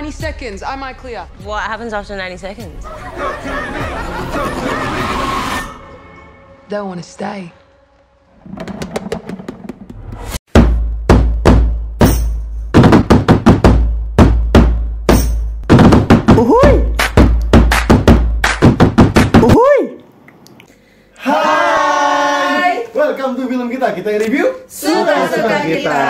90 seconds. Am I clear? What happens after 90 seconds? They want to stay. Uhuy! Uhuy! Hai! Welcome to film kita. Kita yang review Suka-suka kita.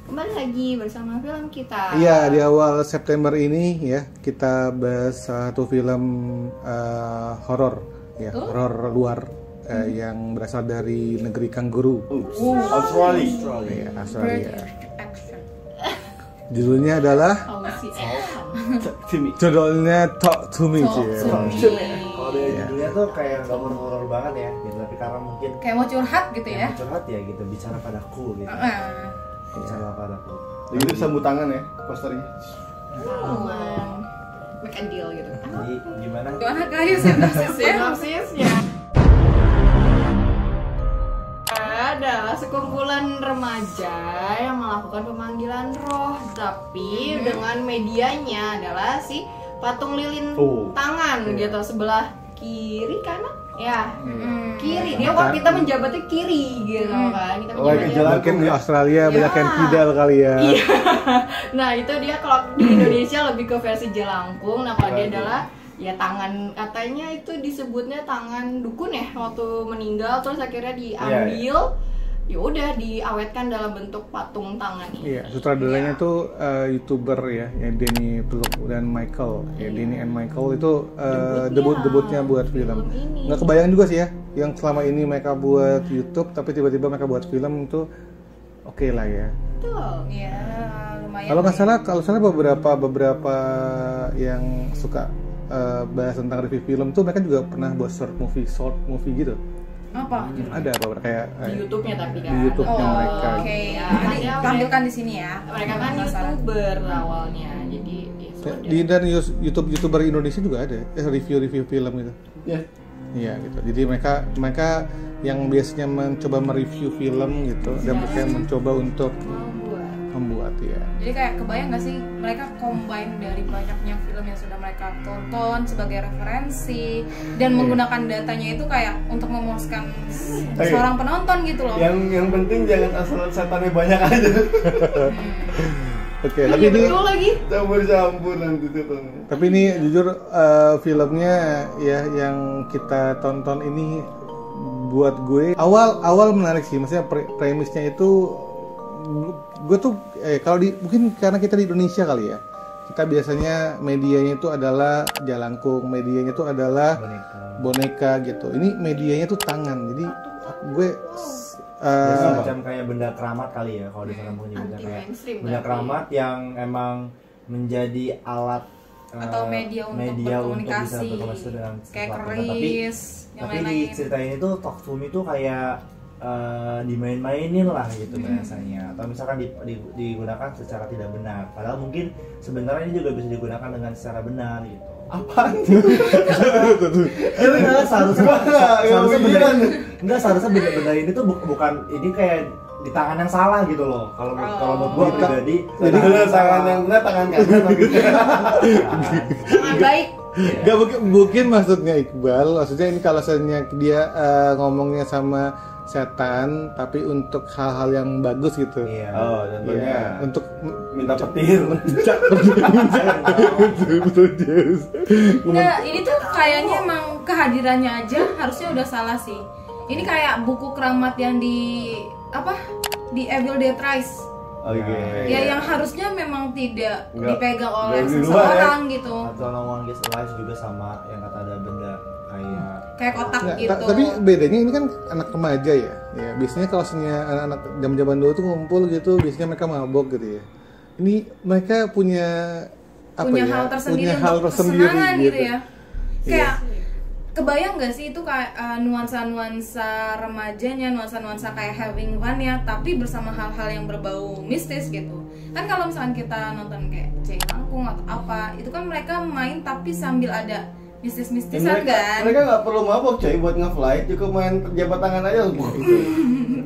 Kembali lagi bersama film kita. Iya, di awal September ini ya kita bahas satu film horor ya, horor luar yang berasal dari negeri kanguru. Australia. Ya, Australia. Action. Judulnya adalah Aussie action. judulnya Talk to Me. Talk Cie. to Me. Kalau dari judulnya tuh kayak nggak horor banget ya, gitu. Tapi karena mungkin Kayak mau curhat gitu ya. yang curhat ya gitu, bicara padaku gitu. Bicara padaku. Jadi itu sambut tangan ya posternya. Make a deal gitu. Jadi gimana? Gimana kayu sinopsisnya? Sinopsisnya adalah sekumpulan remaja yang melakukan pemanggilan roh, tapi dengan medianya adalah si patung lilin tangan gitu, sebelah kiri kanan ya, kiri dia kok kita menjabatnya kiri gitu kan, kita menjabatnya Mungkin di Australia banyak yang kidal kali ya. iya. Nah itu dia kalau di Indonesia lebih ke versi jelangkung. Nah kalau dia adalah ya tangan, katanya itu disebutnya tangan dukun ya waktu meninggal, terus akhirnya diambil, ya udah diawetkan dalam bentuk patung tangan ini. Iya, sutradaranya tuh YouTuber ya, Denny Peluk dan Michael. Ya, Denny and Michael itu debutnya buat film. ini. Nggak kebayang juga sih ya, yang selama ini mereka buat YouTube, tapi tiba-tiba mereka buat film itu oke lah ya. Betul. Ya lumayan. Kalau salah beberapa yang suka bahas tentang review film tuh mereka juga pernah buat short movie gitu. Apa? Ada beberapa kayak Di YouTube-nya tapi kan. di YouTube-nya mereka. Oke. Ya, Nah, ini dia tampilkan di sini ya. mereka kan YouTuber awalnya. Jadi ya sudah. Dan YouTuber Indonesia juga ada review film gitu. Iya. Iya gitu. Jadi mereka yang biasanya mencoba mereview film gitu dan mereka mencoba untuk membuat ya. Jadi kayak kebayang gak sih mereka combine dari banyaknya film yang sudah mereka tonton sebagai referensi dan menggunakan datanya itu kayak untuk memuaskan seorang penonton gitu loh. Yang penting jangan asal setannya banyak aja. Oke, tapi ini Betul lagi. Campur nanti tuh. tapi ini jujur filmnya ya yang kita tonton ini buat gue awal menarik sih, maksudnya premisnya itu gue tuh kalau mungkin karena kita di Indonesia kali ya, kita biasanya medianya itu adalah jalangkung, medianya itu adalah boneka gitu. Ini medianya tuh tangan, jadi gue Semacam kayak benda keramat kali ya, kalau di sana mau nyebutnya kayak Anti-mainstream benda tapi. keramat yang emang menjadi alat Atau media untuk bisa berkomunikasi. berkomunikasi dengan Kayak sesuatu. keris, yang Tapi di lain-lain. cerita ini tuh Talk to Me tuh kayak dimain-mainin lah gitu biasanya, atau misalkan digunakan secara tidak benar, padahal mungkin sebenarnya ini juga bisa digunakan dengan secara benar gitu. Apaan tuh? Seharusnya benda ini tuh bukan ini kayak di tangan yang salah gitu loh. Kalau menurut gua pribadi, jadi tangan yang benar tangan kanan gitu. Tangan baik. Gak mungkin maksudnya Iqbal, maksudnya ini kalau misalnya dia ngomongnya sama setan tapi untuk hal-hal yang bagus gitu. Iya. Oh, contohnya Iya, untuk minta petir. Nggak, ini tuh kayaknya emang kehadirannya aja harusnya udah salah sih. Ini kayak buku keramat yang di Evil Dead Rise. Oke. Ya yang harusnya memang tidak Nggak- dipegang oleh nggak di luar, seseorang gitu. Atau No One Gets Alive juga sama yang kata ada benda Kayak kotak Nggak, gitu. tapi bedanya ini kan anak remaja ya. Ya, biasanya kalau misalnya anak-anak zaman-zaman dulu tuh ngumpul gitu, biasanya mereka mabok gitu ya. Ini mereka punya hal tersendiri punya hal untuk tersendiri kesenangan gitu ya. Kayak Iya. kebayang gak sih itu kayak nuansa-nuansa remajanya, nuansa-nuansa kayak having fun ya, tapi bersama hal-hal yang berbau mistis gitu. Kan kalau misalkan kita nonton kayak Jelangkung atau apa, itu kan mereka main tapi sambil ada mistis-mistisan kan. Mereka nggak perlu mabok coy buat nge-flight, cukup main jabat tangan aja.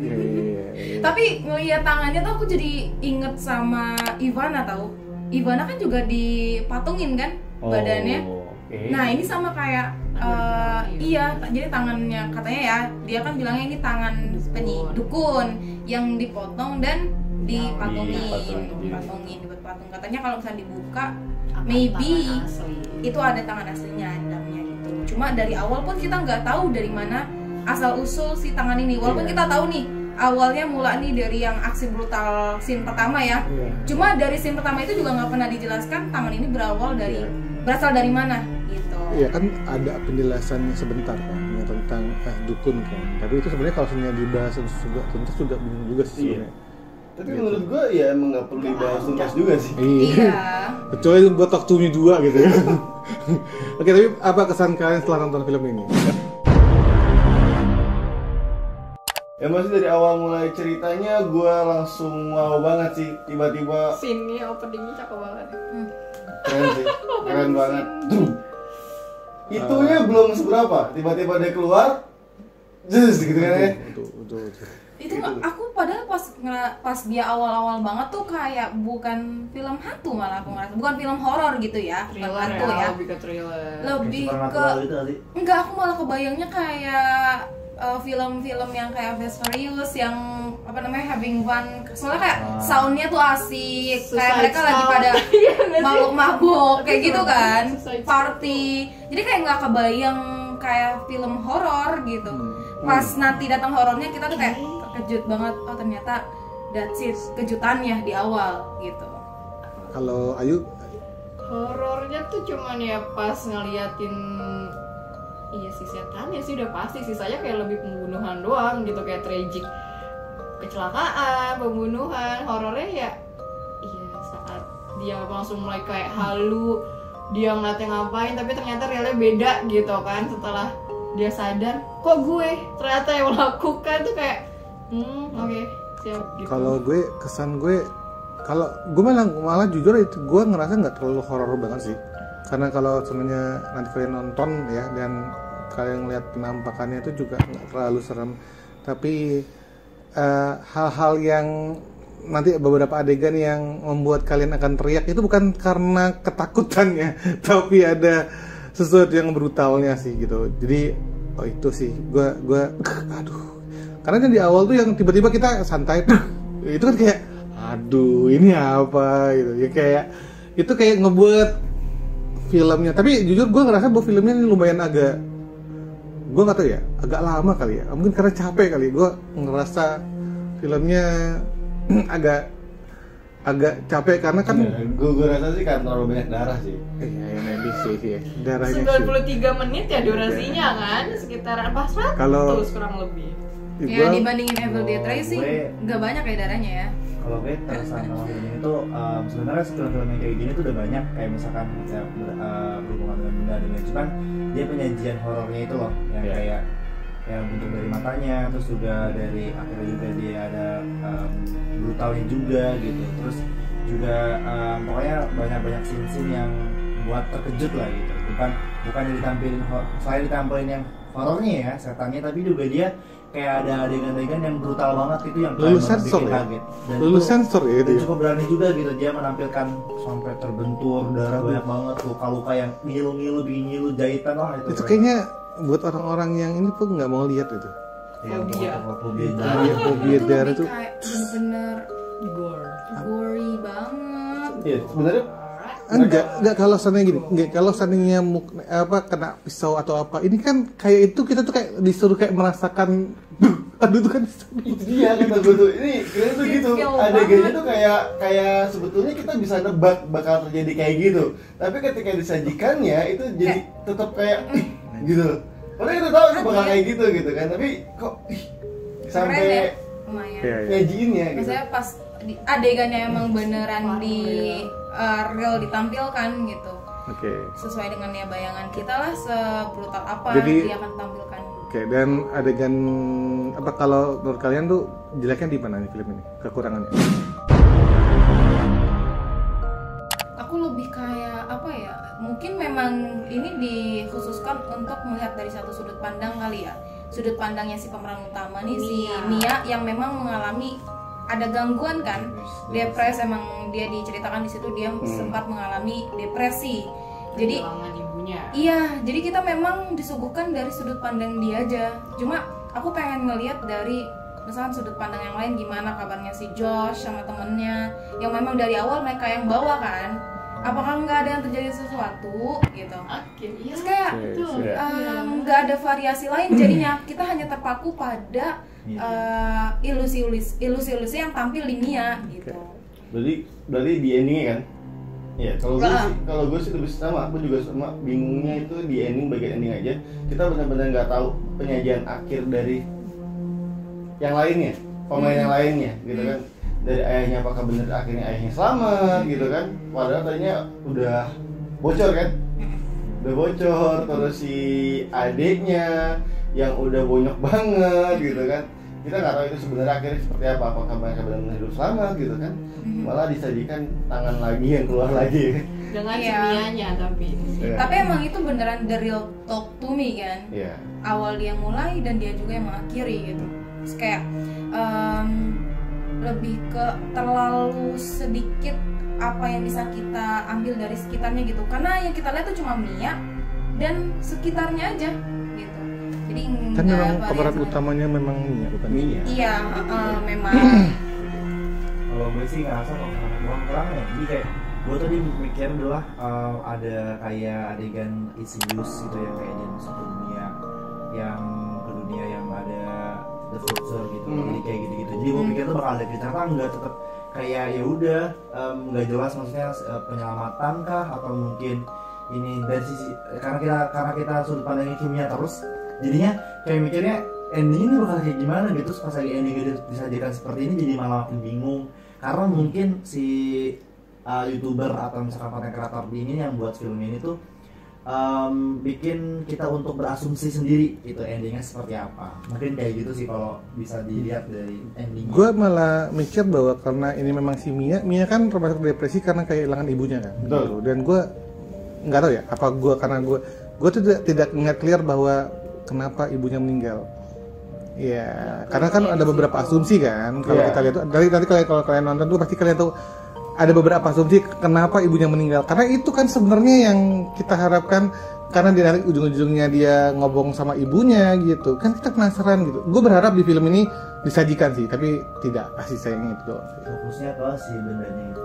Iya. Tapi ngeliat tangannya tuh aku jadi inget sama Ivana tahu. Ivana kan juga dipatungin kan badannya. Oke. Nah ini sama kayak iya, jadi tangannya katanya ya, dia kan bilangnya ini tangan dukun yang dipotong dan dipatungin. Dibuat patung. Katanya kalau misalnya dibuka, maybe itu ada tangan aslinya di dalamnya gitu. Cuma dari awal pun kita nggak tahu dari mana asal usul si tangan ini. Walaupun kita tahu nih awalnya mula nih dari yang aksi brutal scene pertama ya. Cuma dari scene pertama itu juga nggak pernah dijelaskan tangan ini berasal dari mana gitu. Iya kan ada penjelasannya sebentar kan ya, tentang dukun kan. Tapi itu sebenarnya kalau sebenarnya dibahas juga tuntas juga bingung juga sih sebenarnya. Tapi menurut gua ya emang nggak perlu dibahas tuntas juga sih. Iya. Kecuali buat Talk to Me 2 gitu ya. Oke, tapi apa kesan kalian setelah nonton film ini? Ya masih dari awal mulai ceritanya gue langsung wow banget sih, tiba-tiba Scene-nya openingnya cakep banget. keren sih, keren banget. Itunya belum seberapa, tiba-tiba dia keluar, jus gitu kan ya. Betul. Itu aku padahal pas dia awal-awal banget tuh kayak bukan film hantu, malah aku ngerasa bukan film horor gitu ya, bukan Thriller hantu ya. lebih ke thriller. Lebih ke Supernatural gitu kali. enggak, aku malah kebayangnya kayak film-film yang kayak Fast Furious yang apa namanya having fun, soalnya kayak soundnya tuh asik, kayak mereka lagi pada mabuk-mabuk kayak gitu kan, party, jadi kayak nggak kebayang kayak film horor gitu. Pas nanti datang horornya kita tuh kayak terkejut banget, oh ternyata that's it, kejutannya di awal gitu. Kalau Ayu Horornya tuh cuman ya pas ngeliatin iya sih setannya sih udah pasti, sisanya kayak lebih pembunuhan doang gitu, kayak tragic kecelakaan, pembunuhan. Horornya ya iya saat dia langsung mulai kayak halu, dia ngeliatnya ngapain tapi ternyata realnya beda gitu kan, setelah dia sadar kok gue ternyata yang melakukan tuh kayak oke, siap gitu. kalau kesan gue kalau gue malah jujur itu gue ngerasa nggak terlalu horor banget sih, karena kalau sebenarnya nanti kalian nonton ya dan kalian lihat penampakannya itu juga nggak terlalu serem, tapi hal-hal yang nanti beberapa adegan yang membuat kalian akan teriak itu bukan karena ketakutannya tapi ada sesuatu yang brutalnya sih gitu. Jadi itu sih gue aduh, karena di awal tuh yang tiba-tiba kita santai itu kan kayak aduh ini apa gitu ya, kayak itu kayak ngebuat filmnya. Tapi jujur gue ngerasa bahwa filmnya ini lumayan agak, gue nggak tahu ya, agak lama kali ya, mungkin karena capek kali. Gue ngerasa filmnya agak capek karena kan gue rasa sih kan terlalu banyak darah sih. iya maybe sih ya, darahnya 93 menit ya durasinya kan, sekitaran pas 100 Kalau- kurang lebih. Ya dibandingin Evil Dead Rise sih gue- nggak banyak ya darahnya ya. Kalau gue keresahan sama film ini tuh sebenarnya film-film yang kayak gini tuh udah banyak, kayak misalkan ya, berhubungan dengan benda dan lain, cuman dia penyajian horornya itu loh yang kayak bentuk dari matanya, terus juga dari akhirnya juga dia ada brutalnya juga gitu, terus juga pokoknya banyak scene yang buat terkejut lah gitu, bukan ditampilin selain ditampilin yang horornya ya setannya, tapi juga dia kayak ada adegan-adegan yang brutal banget gitu yang lulus bikin sensor ya, kaget. Dan lulus itu- sensor ya itu dan ya. cukup berani juga gitu dia menampilkan sampai terbentur darah banyak banget, luka-luka yang ngilu-ngilu, bikin ngilu, jahitan lah itu. Itu kayaknya buat orang-orang yang ini pun nggak mau lihat itu. ya, Fobia. fobia Iya, fobia darah lebih tuh. kayak bener-bener Gore. gory banget. Iya sebenarnya Enggak kalau seandainya gini, enggak kalau seandainya kena pisau atau apa, ini kan kayak itu kita tuh kayak disuruh kayak merasakan aduh itu kan itu dia kata gue tuh, ini keren tuh gitu, Feel adegannya banget. tuh kayak sebetulnya kita bisa nebak bakal terjadi kayak gitu, tapi ketika disajikannya itu jadi tetap kayak gitu, padahal kita tahu itu bakal kayak gitu kan, tapi kok Keren ya, sampai lumayan. Iya, iya. nyajiinnya gitu. Maksudnya pas adegannya emang beneran di real ditampilkan gitu, Oke. sesuai dengan ya bayangan kita lah, sebrutal apa Jadi- dia akan tampilkan. Oke, dan adegan apa kalau menurut kalian tuh jeleknya di mana nih film ini? Kekurangannya? Aku lebih kayak apa ya, mungkin memang ini dikhususkan untuk melihat dari satu sudut pandang kali ya. sudut pandangnya si pemeran utama nih, si Mia yang memang mengalami ada gangguan kan, depres. Emang dia diceritakan di situ dia sempat mengalami depresi. Jadi ibunya. Iya, jadi kita memang disuguhkan dari sudut pandang dia aja. Cuma aku pengen ngelihat dari misalkan sudut pandang yang lain, gimana kabarnya si Josh sama temennya yang memang dari awal mereka yang bawa kan. Apakah nggak ada yang terjadi sesuatu gitu? Iya. Terus kayak nggak ada variasi lain, jadinya kita hanya terpaku pada ilusi-ilusi yang tampil di Mia gitu. Berarti di endingnya kan? Ya, kalau gue sih lebih sama, aku juga sama bingungnya itu di ending, bagian ending aja. Kita benar-benar nggak tahu penyajian akhir dari yang lainnya, pemain yang lainnya, gitu kan? Dari ayahnya apakah benar akhirnya ayahnya selamat, gitu kan? Padahal tadinya udah bocor kan? Udah bocor, terus si adiknya yang udah bonyok banget, gitu kan? Kita nggak tahu itu sebenarnya akhirnya seperti apa, apakah mereka benar-benar hidup selamat, gitu kan? Malah disajikan tangan lagi yang keluar lagi dengan Mianya tapi emang itu beneran the real talk to me kan. Awal dia mulai dan dia juga yang mengakhiri gitu. Terus kayak lebih ke terlalu sedikit apa yang bisa kita ambil dari sekitarnya gitu, karena yang kita lihat tuh cuma Mia dan sekitarnya aja gitu. Jadi kan memang pemeran utamanya memang Mia, bukan Mia. Iya, memang. Kalau gue sih ngerasa kok kurang ya. Jadi kayak gue tadi mikir adalah ada kayak adegan Insidious gitu ya, kayak dia masuk ke dunia yang ada the future gitu. Jadi kayak gitu-gitu. Jadi gue pikir tuh bakal ada cerita, enggak, tetap kayak ya udah nggak jelas, maksudnya penyelamatan kah atau mungkin ini dari sisi karena kita sudut pandangnya kimia terus, jadinya kayak mikirnya endingnya bakal kayak gimana gitu. Terus pas lagi endingnya disajikan seperti ini jadi malah makin bingung, karena mungkin si YouTuber atau misalkan konten kreator ini yang buat film ini tuh bikin kita untuk berasumsi sendiri itu endingnya seperti apa. Mungkin kayak gitu sih kalau bisa dilihat dari endingnya. Gue malah mikir bahwa karena ini memang si Mia kan termasuk depresi karena kehilangan ibunya kan. Betul. Dan gue nggak tahu ya apa karena gue tidak ingat clear bahwa kenapa ibunya meninggal. Ya, karena kan ada beberapa asumsi kan. Kalau kita lihat tuh nanti kalau kalian nonton tuh pasti kalian tuh ada beberapa asumsi kenapa ibunya meninggal. Karena itu kan sebenarnya yang kita harapkan, karena di nanti ujung-ujungnya dia ngobong sama ibunya gitu. Kan kita penasaran gitu. Gue berharap di film ini disajikan sih, tapi tidak, kasih sayangnya itu doang. Fokusnya ke si bendanya itu.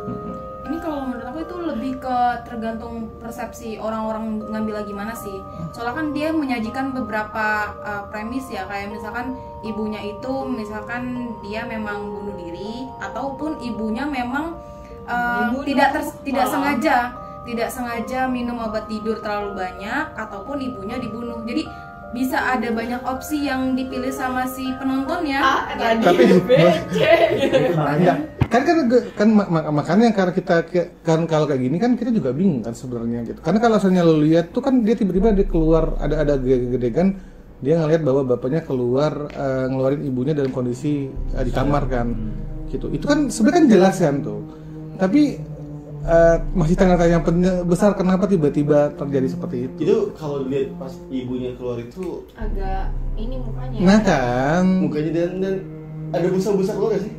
Ini kalau menurut aku itu lebih ke tergantung persepsi orang-orang ngambil gimana sih. Soalnya kan dia menyajikan beberapa premis ya, kayak misalkan ibunya itu misalkan dia memang bunuh diri, ataupun ibunya memang tidak sengaja minum obat tidur terlalu banyak, ataupun ibunya dibunuh. Jadi bisa ada banyak opsi yang dipilih sama si penontonnya. Tapi makanya karena kita kan kalau kayak gini kan kita juga bingung kan sebenarnya gitu. Karena kalau misalnya lo lihat tuh kan dia tiba-tiba dia keluar ada gedegan, dia ngelihat bahwa bapaknya keluar ngeluarin ibunya dalam kondisi di kamar kan gitu. Itu kan sebenarnya kan jelas kan tuh. Tapi masih tanda tanya besar kenapa tiba-tiba terjadi seperti itu. Itu kalau lihat pas ibunya keluar itu agak ini mukanya. Nah kan mukanya dan ada busa-busa keluar gak sih?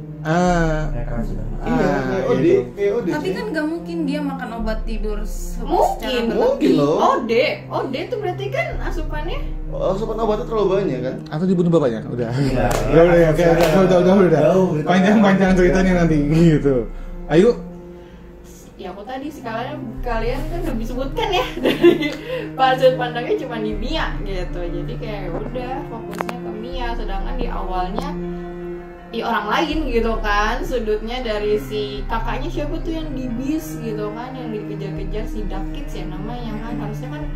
Iya, tapi kan gak mungkin dia makan obat tidur mungkin loh. Ode tuh berarti kan asupannya. Asupan obatnya terlalu banyak kan? Atau dibunuh bapaknya? Udah. Udah. Panjang ceritanya nanti gitu. Ayo. Ya aku tadi kalian kan udah disebutkan ya dari sudut pandangnya cuma di Mia gitu. Jadi kayak udah fokusnya ke Mia, sedangkan di awalnya di orang lain gitu kan, sudutnya dari si kakaknya siapa tuh yang di bis gitu kan, yang dikejar-kejar si Dakits ya namanya kan, harusnya kan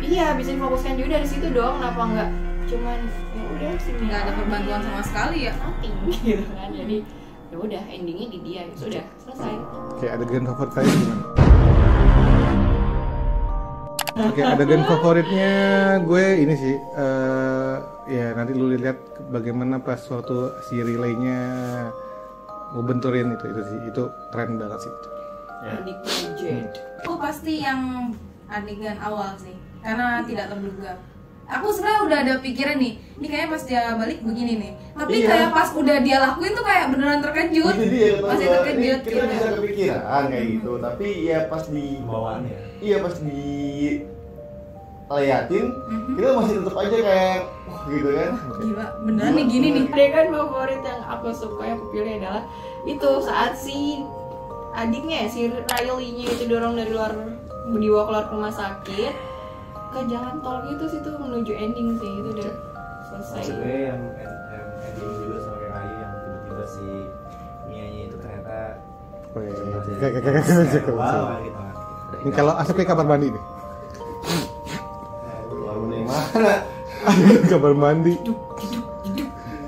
iya bisa difokuskan juga dari situ doang. Kenapa nggak cuman ya udah sih nggak ada perbantuan sama sekali ya, nothing gitu kan. Jadi ya udah endingnya di dia, sudah selesai. Oke, adegan favorit kalian gimana? Oke, adegan favoritnya gue ini sih ya nanti lu lihat bagaimana pas waktu si relaynya mau benturin itu sih, itu keren banget sih itu. Pasti yang adegan awal sih, karena tidak terduga. aku sebenarnya udah ada pikiran nih, ini kayaknya pas dia balik begini nih. Tapi Iya. kayak pas udah dia lakuin tuh kayak beneran terkejut. Itu dia Masih gua, terkejut kita gitu. bisa kepikiran kayak gitu, tapi ya pas di bawaannya. iya pas di liatin, kita masih tetap aja kayak gitu kan. Gila, beneran nih gini nih. Adegan favorit yang aku suka yang aku pilih adalah itu saat si adiknya ya, si Riley-nya itu dorong dari luar, dibawa keluar ke rumah sakit ke jalan tol gitu sih, tuh menuju ending sih, itu udah selesai. Maksudnya yang ending juga sama kayak Rai yang tiba-tiba si Mia-nya itu ternyata wow gitu kan. Ini kalau asapnya kamar mandi nih. Keluar yang mana? Kamar mandi.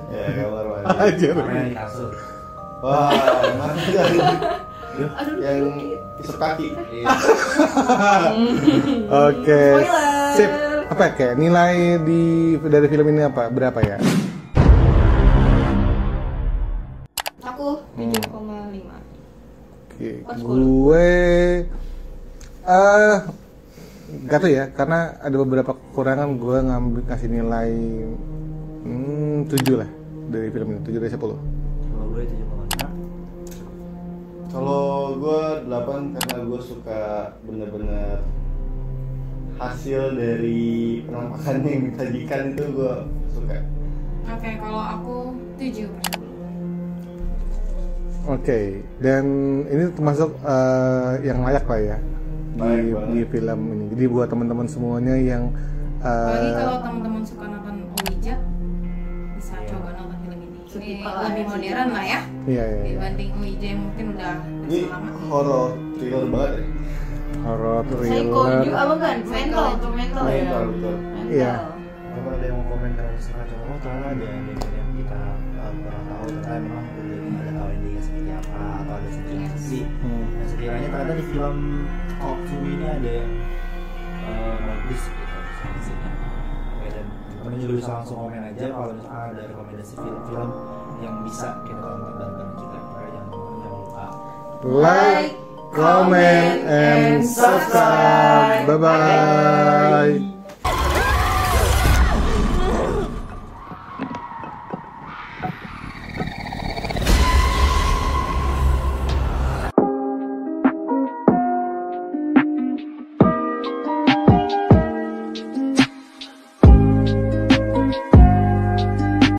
Ya kamar mandi. Ajar. Makanya di kasur. Wah, mana yang isep kaki. Iya. Oke. Spoiler. Sip. Apa ya, kayak nilai dari film ini apa? Berapa ya? Aku 7,5. Oke. Pas Gue gak tau ya, karena ada beberapa kekurangan, gue ngasih nilai 7 lah dari film ini, 7 dari 10. Kalau gue 7,5. Kalau gue 8 karena gue suka bener-bener hasil dari penampakan yang disajikan itu gue suka. Oke, kalau aku 7 per 10. Oke, dan ini termasuk yang layak lah ya Layak banget. di film ini. Jadi buat teman-teman semuanya yang Apalagi kalau teman-teman suka nonton Ouija, bisa coba nonton film ini. Ini Setipe lebih modern lah ya iya, iya, iya. dibanding Ouija yang mungkin udah Ini lama. horor thriller banget ya. horor Psycho thriller. juga apa kan? Mental tuh mental ya. Mental, betul. Iya. Kalau ada yang mau komen karena suka cowok, karena ada yang kita kurang tahu, ternyata memang udah ada tahu endingnya seperti apa atau ada sisi yang sekiranya ternyata di film Talk to Me ini ada yang bagus gitu sisinya. Oke, dan teman-teman juga bisa langsung komen aja kalau misalkan ada rekomendasi film-film yang bisa kita tonton bareng juga. Oke, jangan lupa Like, comment, and subscribe. Bye bye.